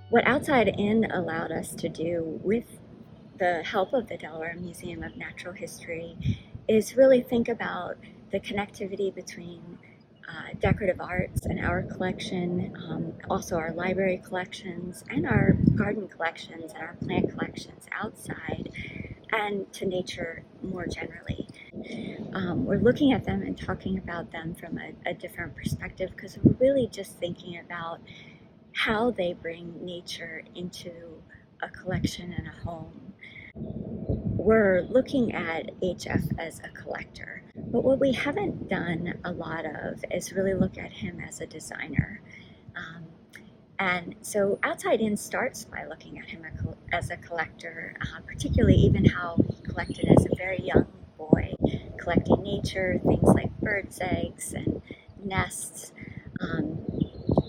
What Outside In allowed us to do with the help of the Delaware Museum of Natural History is really think about the connectivity between decorative arts and our collection, also our library collections and our garden collections and our plant collections outside, and to nature more generally. We're looking at them and talking about them from a different perspective because we're really just thinking about how they bring nature into a collection and a home. We're looking at HF as a collector, but what we haven't done a lot of is really look at him as a designer. Um, and so Outside In starts by looking at him as a collector, particularly even how he collected as a very young boy, collecting nature, things like birds' eggs and nests.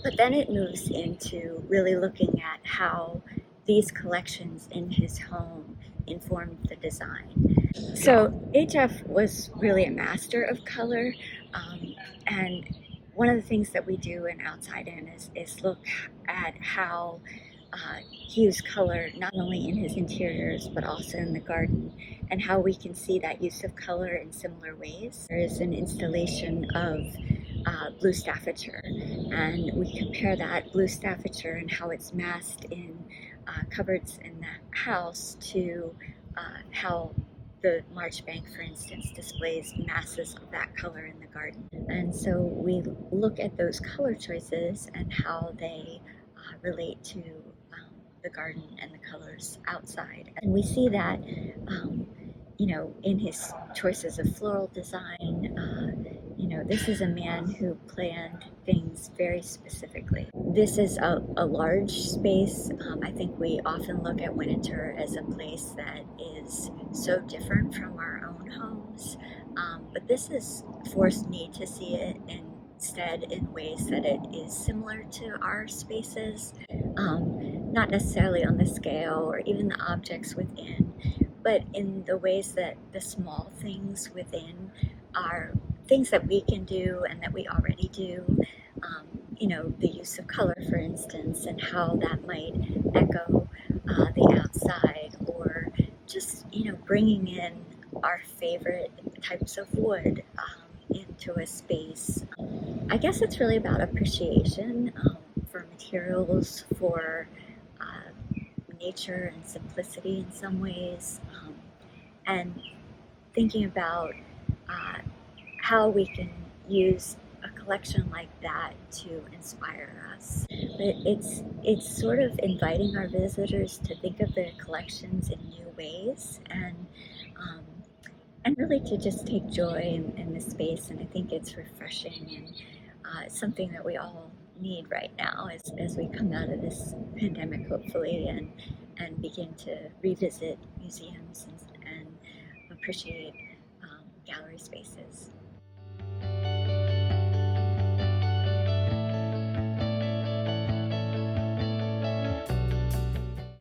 But then it moves into really looking at how these collections in his home informed the design. So HF was really a master of color, and one of the things that we do in Outside In is look at how he used color not only in his interiors but also in the garden, and how we can see that use of color in similar ways. There is an installation of blue Staffordshire, and we compare that blue Staffordshire and how it's massed in cupboards in the house to how the Marchbank, for instance, displays masses of that color in the garden. And so we look at those color choices and how they relate to the garden and the colors outside. And we see that, in his choices of floral design. This is a man who planned things very specifically. This is a large space. I think we often look at Winterthur as a place that is so different from our own homes, but this has forced me to see it instead in ways that it is similar to our spaces, not necessarily on the scale or even the objects within, but in the ways that the small things within are things that we can do and that we already do. The use of color, for instance, and how that might echo the outside, or just, bringing in our favorite types of wood into a space. I guess it's really about appreciation for materials, for nature and simplicity in some ways, and thinking about how we can use a collection like that to inspire us. But it's sort of inviting our visitors to think of their collections in new ways, and really to just take joy in the space. And I think it's refreshing, and it's something that we all need right now as we come out of this pandemic, hopefully, and begin to revisit museums and appreciate gallery spaces.